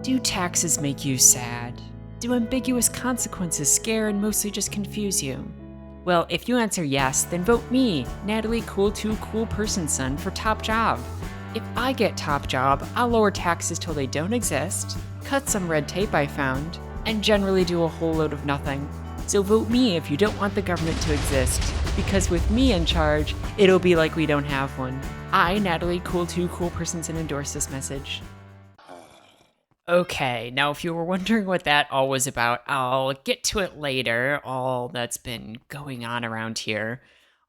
Do taxes make you sad? Do ambiguous consequences scare and mostly just confuse you? Well, if you answer yes, then vote me, Natalie Cool2 Person Son, for top job. If I get top job, I'll lower taxes till they don't exist, cut some red tape I found, and generally do a whole load of nothing. So vote me if you don't want the government to exist, because with me in charge, it'll be like we don't have one. I, Natalie Cool2 Person Son, endorse this message. Okay, now if you were wondering what that all was about, I'll get to it later, all that's been going on around here.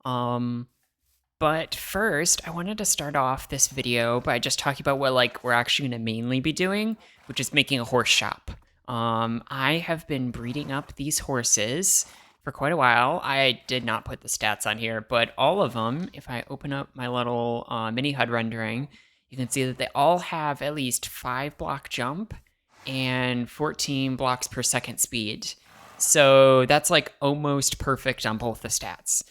But first, I wanted to start off this video by just talking about what we're actually going to mainly be doing, which is making a horse shop. I have been breeding up these horses for quite a while. I did not put the stats on here, but all of them, if I open up my little mini HUD rendering, you can see that they all have at least 5 block jump and 14 blocks per second speed. So that's like almost perfect on both the stats.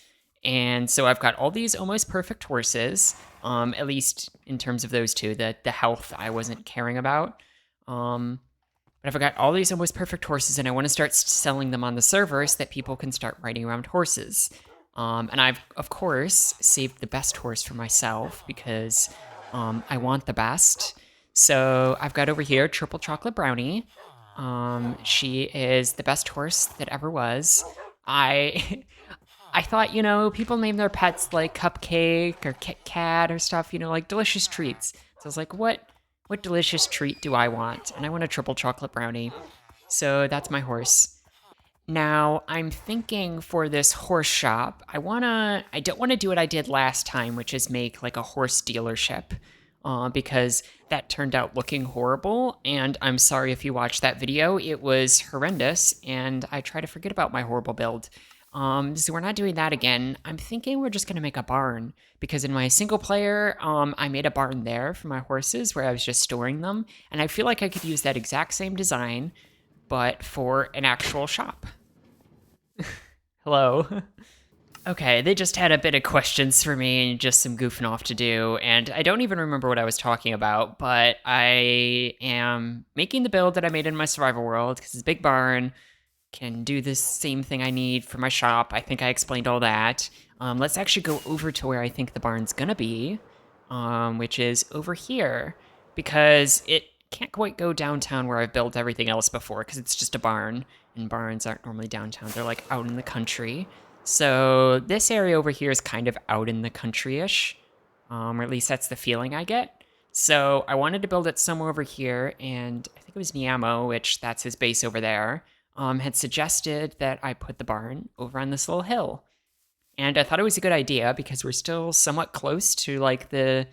And so I've got all these almost perfect horses, at least in terms of those two. The health I wasn't caring about. But I've got all these almost perfect horses, and I want to start selling them on the server so that people can start riding around horses. And I've, of course, saved the best horse for myself because I want the best. So I've got over here Triple Chocolate Brownie. She is the best horse that ever was. I thought, people name their pets like Cupcake or Kit Kat or stuff, like delicious treats. So I was like, what delicious treat do I want? And I want a Triple Chocolate Brownie. So that's my horse. Now, I'm thinking for this horse shop, I don't want to do what I did last time, which is make like a horse dealership, because that turned out looking horrible, and I'm sorry if you watched that video. It was horrendous, and I try to forget about my horrible build. So we're not doing that again. I'm thinking we're just going to make a barn, because in my single player, I made a barn there for my horses where I was just storing them, and I feel like I could use that exact same design, but for an actual shop. Hello. Okay, they just had a bit of questions for me and just some goofing off to do, and I don't even remember what I was talking about, but I am making the build that I made in my survival world, because it's a big barn, can do the same thing I need for my shop. I think I explained all that. Let's actually go over to where I think the barn's gonna be, which is over here, because it can't quite go downtown where I've built everything else before, because it's just a barn, and barns aren't normally downtown. They're like out in the country. So this area over here is kind of out in the country-ish, or at least that's the feeling I get. So I wanted to build it somewhere over here, and I think it was Niamo, which that's his base over there, had suggested that I put the barn over on this little hill. And I thought it was a good idea because we're still somewhat close to like the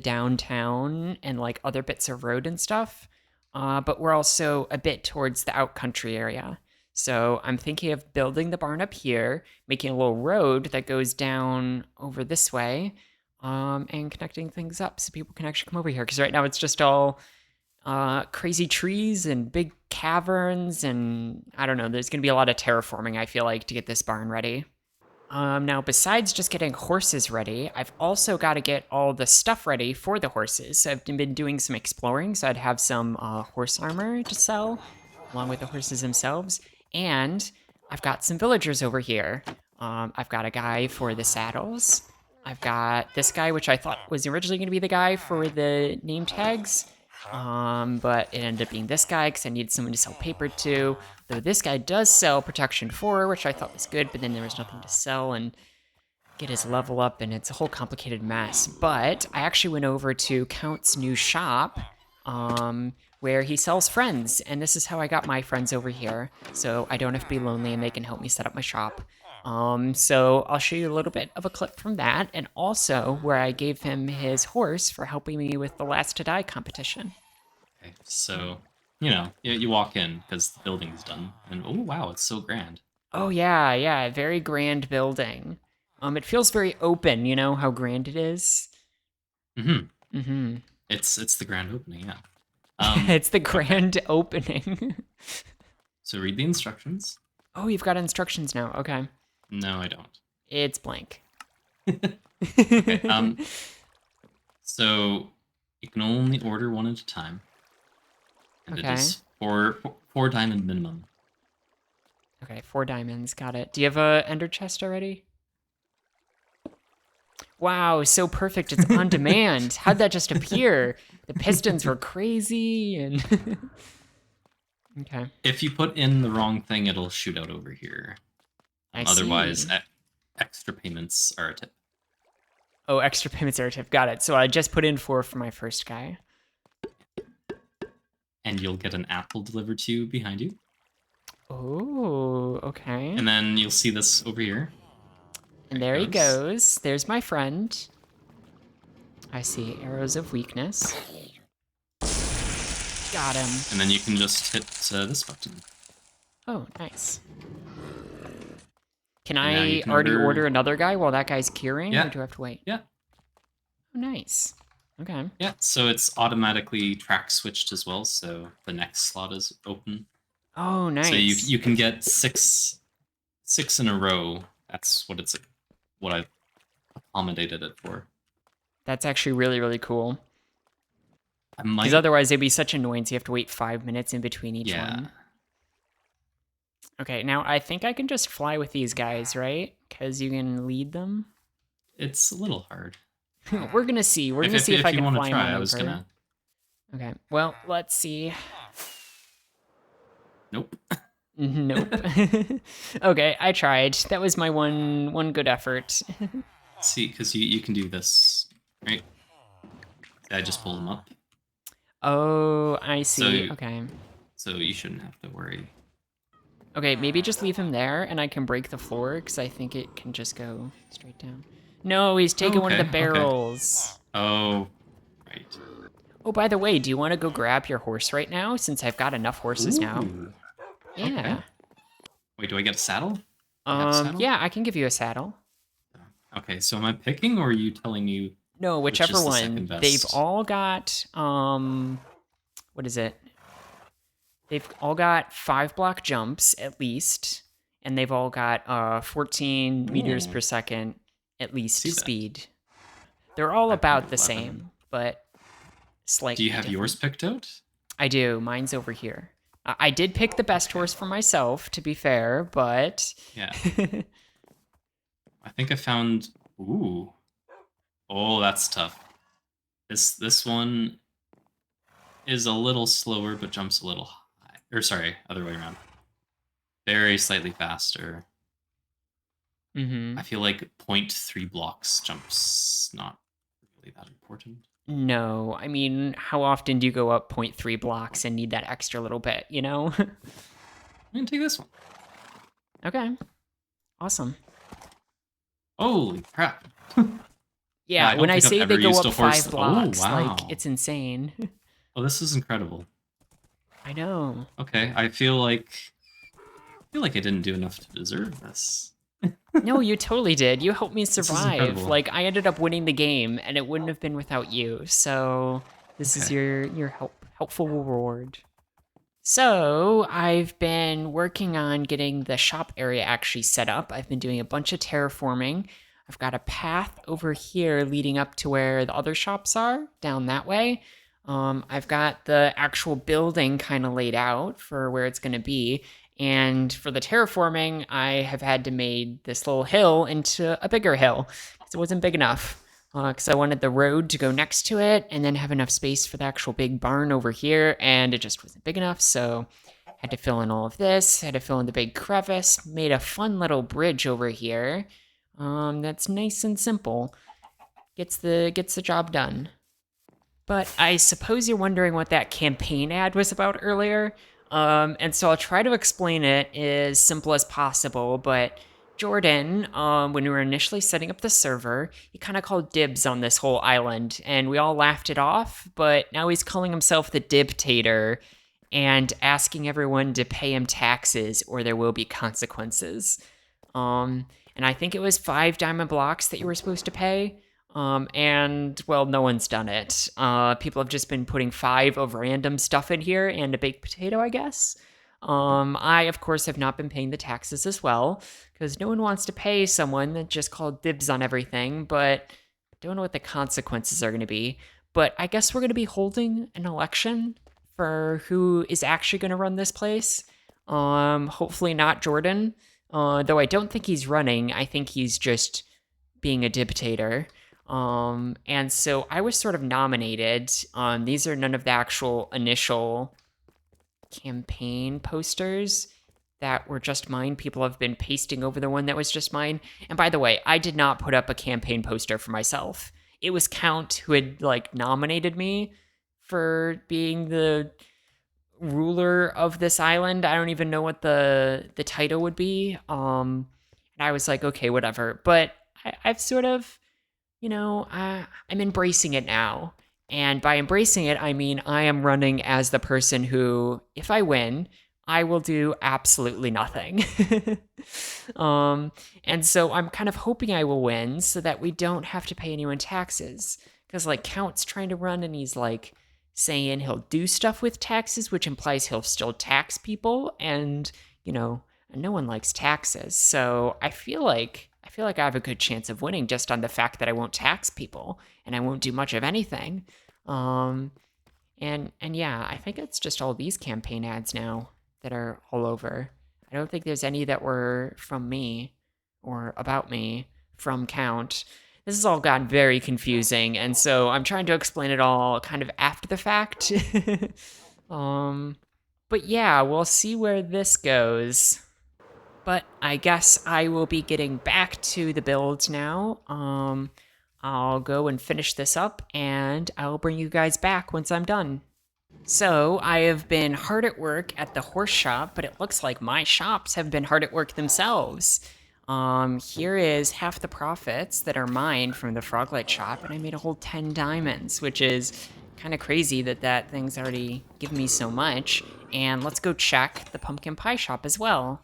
downtown and like other bits of road and stuff, but we're also a bit towards the out country area. So I'm thinking of building the barn up here, making a little road that goes down over this way, and connecting things up so people can actually come over here. Because right now it's just all crazy trees and big caverns, and I don't know, there's going to be a lot of terraforming, I feel like, to get this barn ready. Now, besides just getting horses ready, I've also got to get all the stuff ready for the horses. So I've been doing some exploring, so I'd have some horse armor to sell, along with the horses themselves. And I've got some villagers over here. I've got a guy for the saddles. I've got this guy, which I thought was originally going to be the guy for the name tags. But it ended up being this guy because I needed someone to sell paper to. Though this guy does sell protection 4, which I thought was good, but then there was nothing to sell and get his level up, and it's a whole complicated mess. But I actually went over to Count's new shop, where he sells friends, and this is how I got my friends over here, so I don't have to be lonely and they can help me set up my shop. So I'll show you a little bit of a clip from that, and also where I gave him his horse for helping me with the Last to Die competition. Okay, so, you walk in because the building's done, and oh wow, it's so grand. Oh yeah, very grand building. It feels very open, you know how grand it is? It's the grand opening, yeah. It's the grand opening. So read the instructions. Oh, you've got instructions now, okay. No, I don't. It's blank. So you can only order one at a time. And it Okay. is four diamond minimum. Okay, 4 diamonds. Got it. Do you have a ender chest already? Wow, so perfect. It's on demand. How'd that just appear? The pistons were crazy and Okay. If you put in the wrong thing, it'll shoot out over here. I Otherwise, see. extra payments are a tip. Oh, extra payments are a tip. Got it. So I just put in 4 for my first guy. And you'll get an apple delivered to you behind you. Oh, okay. And then you'll see this over here. And there he goes. There's my friend. I see arrows of weakness. Got him. And then you can just hit this button. Oh, nice. Can And now you I can already order another guy while that guy's curing? Yeah. Or do I have to wait? Yeah. Oh, nice. Okay. Yeah, so it's automatically track switched as well, so the next slot is open. Oh, nice. So you can get six in a row. That's what I've accommodated it for. That's actually really, really cool. I might. Because otherwise it'd be such annoyance. You have to wait 5 minutes in between each one. Okay, now I think I can just fly with these guys, right? Because you can lead them. It's a little hard. We're gonna see. We're gonna see if I can fly them I was gonna. Okay. Well, let's see. Nope. Nope. Okay, I tried. That was my one good effort. See, because you can do this, right? I just pull them up. Oh, I see. So, okay. So you shouldn't have to worry. Okay, maybe just leave him there and I can break the floor because I think it can just go straight down. No, he's taking one of the barrels. Oh, right. Oh, by the way, do you want to go grab your horse right now since I've got enough horses now? Yeah. Okay. Wait, do I get a saddle? Saddle? Yeah, I can give you a saddle. Okay, so am I picking or are you telling me? No, whichever one. They've all got what is it? They've all got 5 block jumps at least, and they've all got 14 meters per second at least speed. They're all about the same, but slightly. Do you have yours picked out? I do. Mine's over here. I did pick the best horse for myself, to be fair, but yeah. I think I found. Ooh. Oh, that's tough. This one is a little slower, but jumps a little high. Or sorry, other way around. Very slightly faster. I feel like 0.3 blocks jumps not really that important. No, I mean, how often do you go up 0.3 blocks and need that extra little bit, you know? I'm gonna take this one. Okay. Awesome. Holy crap. Yeah, when I say they go up 5 blocks, like, it's insane. Oh, this is incredible. I know. Okay, I feel like I didn't do enough to deserve this. No, you totally did. You helped me survive. Like, I ended up winning the game, and it wouldn't have been without you. So this is your helpful reward. So I've been working on getting the shop area actually set up. I've been doing a bunch of terraforming. I've got a path over here leading up to where the other shops are, down that way. I've got the actual building kind of laid out for where it's going to be. And for the terraforming, I have had to make this little hill into a bigger hill because it wasn't big enough. Because I wanted the road to go next to it and then have enough space for the actual big barn over here, and it just wasn't big enough, so had to fill in all of this, had to fill in the big crevice, made a fun little bridge over here. That's nice and simple. Gets the job done. But I suppose you're wondering what that campaign ad was about earlier. And so I'll try to explain it as simple as possible, but Jordan, when we were initially setting up the server, he kind of called dibs on this whole island, and we all laughed it off, but now he's calling himself the Dibtator and asking everyone to pay him taxes or there will be consequences. And I think it was 5 diamond blocks that you were supposed to pay. And, well, no one's done it. People have just been putting 5 of random stuff in here and a baked potato, I guess. I, of course, have not been paying the taxes as well, because no one wants to pay someone that just called dibs on everything, but don't know what the consequences are going to be. But I guess we're going to be holding an election for who is actually going to run this place. Hopefully not Jordan. Though I don't think he's running. I think he's just being a dictator. And so I was sort of nominated. These are none of the actual initial campaign posters that were just mine. People have been pasting over the one that was just mine. And by the way, I did not put up a campaign poster for myself. It was Count who had like nominated me for being the ruler of this island. I don't even know what the title would be. And I was like, okay, whatever. But I've sort of, I'm embracing it now. And by embracing it, I mean I am running as the person who, if I win, I will do absolutely nothing. And so I'm kind of hoping I will win so that we don't have to pay anyone taxes. Because, like, Count's trying to run and he's like saying he'll do stuff with taxes, which implies he'll still tax people. And, no one likes taxes. So I feel like I have a good chance of winning just on the fact that I won't tax people and I won't do much of anything. And yeah, I think it's just all these campaign ads now that are all over. I don't think there's any that were from me or about me from Count. This has all gotten very confusing, and so I'm trying to explain it all kind of after the fact. But yeah, we'll see where this goes. But I guess I will be getting back to the builds now. I'll go and finish this up, and I'll bring you guys back once I'm done. So, I have been hard at work at the horse shop, but it looks like my shops have been hard at work themselves. Here is half the profits that are mine from the Froglight shop, and I made a whole 10 diamonds, which is kind of crazy that thing's already given me so much. And let's go check the pumpkin pie shop as well.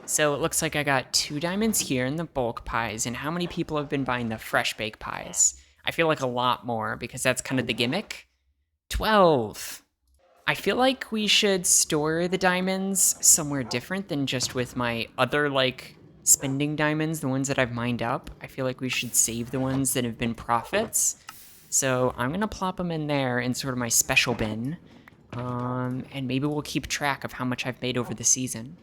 So it looks like I got 2 diamonds here in the bulk pies, and how many people have been buying the fresh baked pies? I feel like a lot more, because that's kind of the gimmick. 12. I feel like we should store the diamonds somewhere different than just with my other, like, spending diamonds, the ones that I've mined up. I feel like we should save the ones that have been profits. So I'm gonna plop them in there in sort of my special bin. And maybe we'll keep track of how much I've made over the season.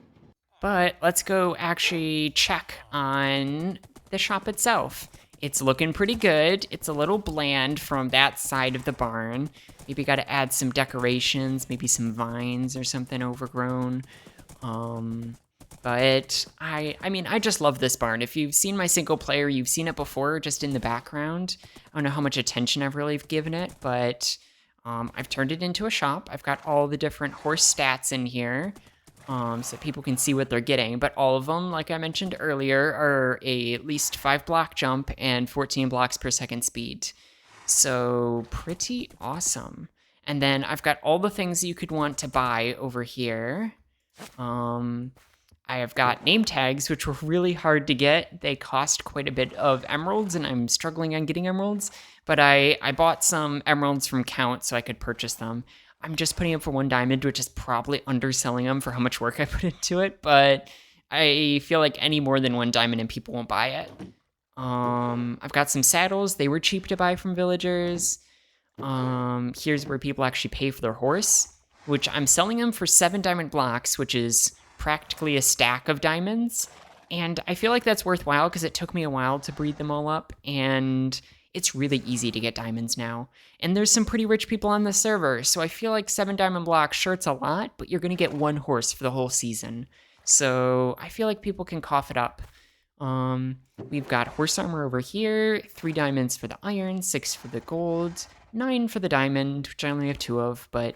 But let's go actually check on the shop itself. It's looking pretty good. It's a little bland from that side of the barn. Maybe got to add some decorations, maybe some vines or something overgrown. But I just love this barn. If you've seen my single player, you've seen it before, just in the background. I don't know how much attention I've really given it, but I've turned it into a shop. I've got all the different horse stats in here. So people can see what they're getting. But all of them, like I mentioned earlier, are at least 5 block jump and 14 blocks per second speed. So pretty awesome. And then I've got all the things you could want to buy over here. I have got name tags, which were really hard to get. They cost quite a bit of emeralds, and I'm struggling on getting emeralds. But I bought some emeralds from Count so I could purchase them. I'm just putting up for 1 diamond, which is probably underselling them for how much work I put into it, but I feel like any more than 1 diamond and people won't buy it. I've got some saddles. They were cheap to buy from villagers. Here's where people actually pay for their horse, which I'm selling them for 7 diamond blocks, which is practically a stack of diamonds. And I feel like that's worthwhile because it took me a while to breed them all up, and it's really easy to get diamonds now. And there's some pretty rich people on the server, so I feel like 7 diamond blocks, sure, it's a lot, but you're going to get 1 horse for the whole season. So I feel like people can cough it up. We've got horse armor over here, 3 diamonds for the iron, 6 for the gold, 9 for the diamond, which I only have 2 of, but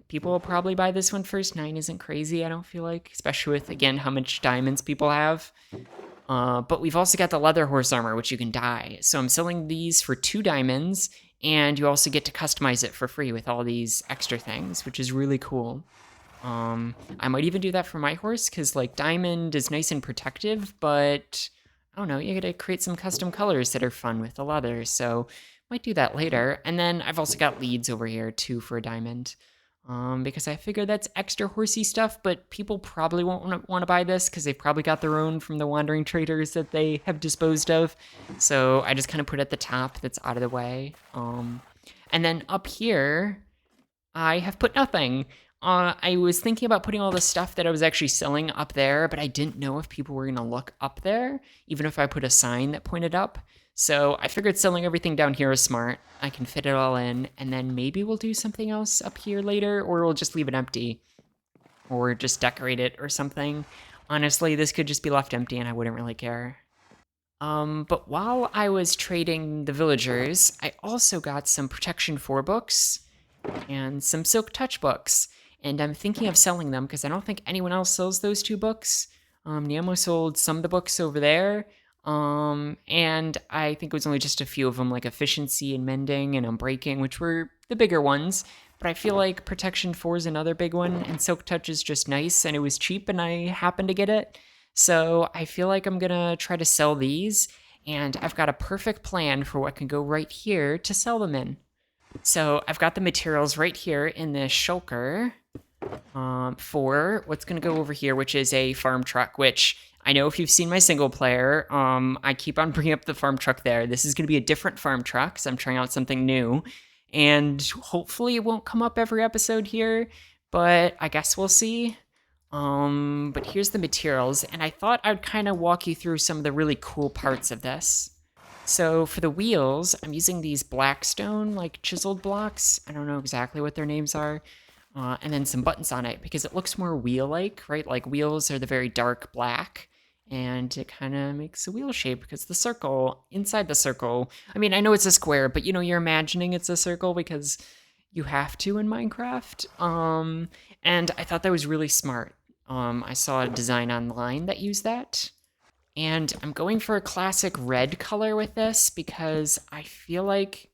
people will probably buy this one first. 9 isn't crazy, I don't feel like, especially with, again, how much diamonds people have. But we've also got the leather horse armor, which you can dye. So I'm selling these for 2 diamonds, and you also get to customize it for free with all these extra things, which is really cool. I might even do that for my horse, because, like, diamond is nice and protective, but, I don't know, you gotta create some custom colors that are fun with the leather, so might do that later. And then I've also got leads over here, too, for a diamond. Because I figure that's extra horsey stuff, but people probably won't want to buy this because they've probably got their own from the wandering traders that they have disposed of. So I just kind of put it at the top that's out of the way. And then up here, I have put nothing. I was thinking about putting all the stuff that I was actually selling up there, but I didn't know if people were going to look up there, even if I put a sign that pointed up. So I figured selling everything down here is smart. I can fit it all in, and then maybe we'll do something else up here later, or we'll just leave it empty, or just decorate it or something. Honestly, this could just be left empty and I wouldn't really care. But while I was trading the villagers, I also got some Protection 4 books and some Silk Touch books. And I'm thinking of selling them because I don't think anyone else sells those two books. Nemo sold some of the books over there. And I think it was only just a few of them, like Efficiency and Mending and Unbreaking, which were the bigger ones. But I feel like Protection 4 is another big one, and Silk Touch is just nice, and it was cheap, and I happened to get it. So I feel like I'm gonna try to sell these, and I've got a perfect plan for what can go right here to sell them in. So I've got the materials right here in this shulker for what's going to go over here, which is a farm truck, which I know if you've seen my single player, I keep on bringing up the farm truck there. This is going to be a different farm truck because I'm trying out something new, and hopefully it won't come up every episode here, but I guess we'll see. But here's the materials, and I thought I'd kind of walk you through some of the really cool parts of this. So for the wheels, I'm using these Blackstone, like chiseled blocks. I don't know exactly what their names are. And then some buttons on it because it looks more wheel-like, right? Like wheels are the very dark black, and it kind of makes a wheel shape because the circle, inside the circle, I mean, I know it's a square, but you're imagining it's a circle because you have to in Minecraft. And I thought that was really smart. I saw a design online that used that. And I'm going for a classic red color with this because I feel like,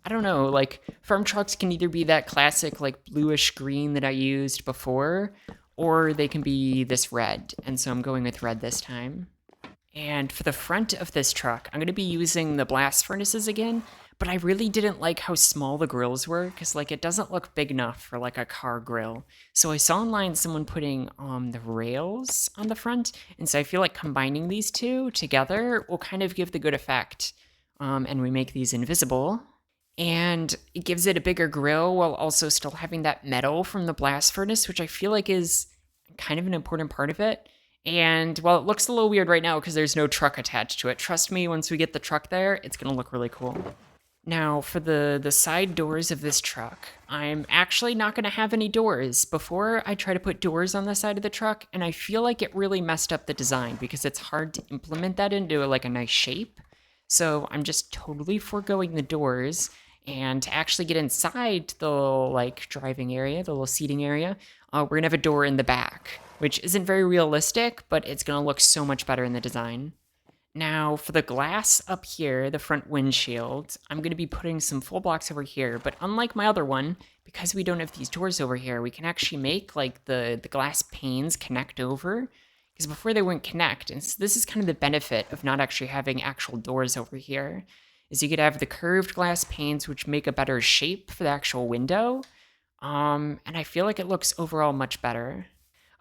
I don't know, like farm trucks can either be that classic like bluish green that I used before, or they can be this red. And so I'm going with red this time. And for the front of this truck, I'm going to be using the blast furnaces again, but I really didn't like how small the grills were because like it doesn't look big enough for like a car grill. So I saw online someone putting the rails on the front, and so I feel like combining these two together will kind of give the good effect. And we make these invisible, and it gives it a bigger grill while also still having that metal from the blast furnace, which I feel like is kind of an important part of it. And while it looks a little weird right now because there's no truck attached to it, trust me, once we get the truck there, it's going to look really cool. Now, for the side doors of this truck, I'm actually not going to have any doors. Before, I try to put doors on the side of the truck, and I feel like it really messed up the design because it's hard to implement that into like a nice shape. So I'm just totally foregoing the doors, and to actually get inside the little like driving area, the little seating area, we're going to have a door in the back, which isn't very realistic, but it's going to look so much better in the design. Now, for the glass up here, the front windshield, I'm going to be putting some full blocks over here, but unlike my other one, because we don't have these doors over here, we can actually make, like, the glass panes connect over, because before they wouldn't connect, and so this is kind of the benefit of not actually having actual doors over here, is you could have the curved glass panes, which make a better shape for the actual window, and I feel like it looks overall much better.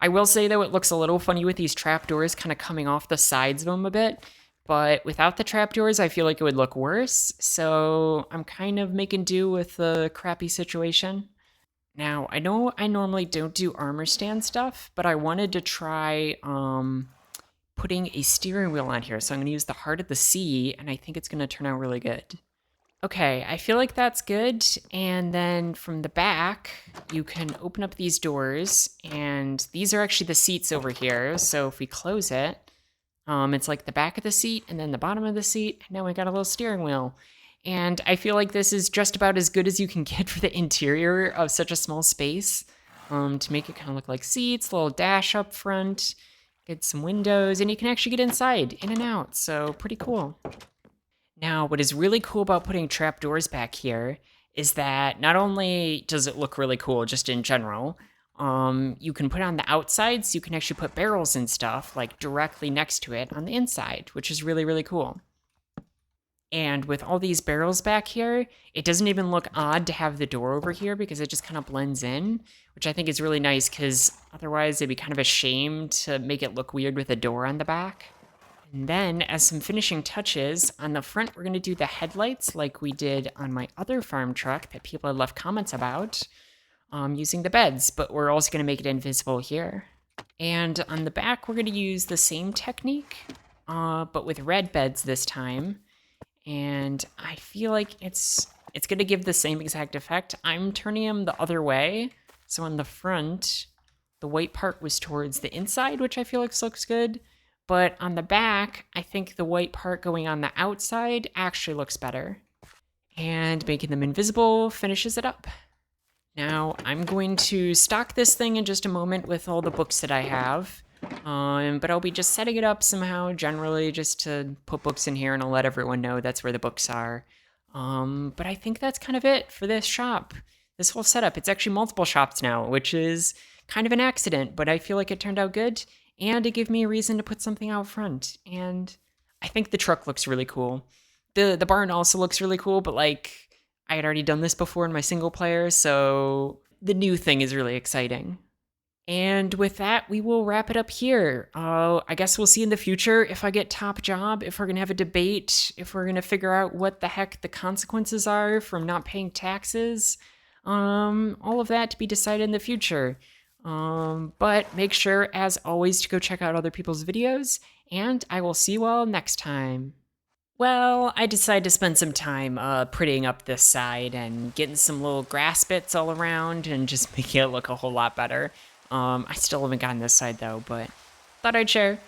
I will say, though, it looks a little funny with these trapdoors kind of coming off the sides of them a bit, but without the trapdoors, I feel like it would look worse, so I'm kind of making do with the crappy situation. Now, I know I normally don't do armor stand stuff, but I wanted to try putting a steering wheel on here, so I'm going to use the Heart of the Sea, and I think it's going to turn out really good. Okay, I feel like that's good, and then from the back, you can open up these doors, and these are actually the seats over here, so if we close it, it's like the back of the seat and then the bottom of the seat, and now we got a little steering wheel. And I feel like this is just about as good as you can get for the interior of such a small space, to make it kind of look like seats, a little dash up front, get some windows, and you can actually get inside, in and out, so pretty cool. Now, what is really cool about putting trapdoors back here is that not only does it look really cool just in general, you can put it on the outside, so you can actually put barrels and stuff like directly next to it on the inside, which is really, really cool. And with all these barrels back here, it doesn't even look odd to have the door over here because it just kind of blends in, which I think is really nice because otherwise it'd be kind of a shame to make it look weird with a door on the back. And then, as some finishing touches, on the front we're going to do the headlights like we did on my other farm truck that people had left comments about. using the beds, but we're also going to make it invisible here. And on the back, we're going to use the same technique, but with red beds this time. And I feel like it's going to give the same exact effect. I'm turning them the other way. So on the front, the white part was towards the inside, which I feel like looks good. But on the back, I think the white part going on the outside actually looks better. And making them invisible finishes it up. Now, I'm going to stock this thing in just a moment with all the books that I have. But I'll be just setting it up somehow, generally, just to put books in here, and I'll let everyone know that's where the books are. But I think that's kind of it for this shop. This whole setup, it's actually multiple shops now, which is kind of an accident, but I feel like it turned out good, and it gave me a reason to put something out front. And I think the truck looks really cool. The barn also looks really cool, but like, I had already done this before in my single player, so the new thing is really exciting. And with that, we will wrap it up here. I guess we'll see in the future if I get top job, if we're going to have a debate, if we're going to figure out what the heck the consequences are from not paying taxes. All of that to be decided in the future. But make sure, as always, to go check out other people's videos, and I will see you all next time. Well, I decided to spend some time prettying up this side and getting some little grass bits all around and just making it look a whole lot better. I still haven't gotten this side though, but thought I'd share.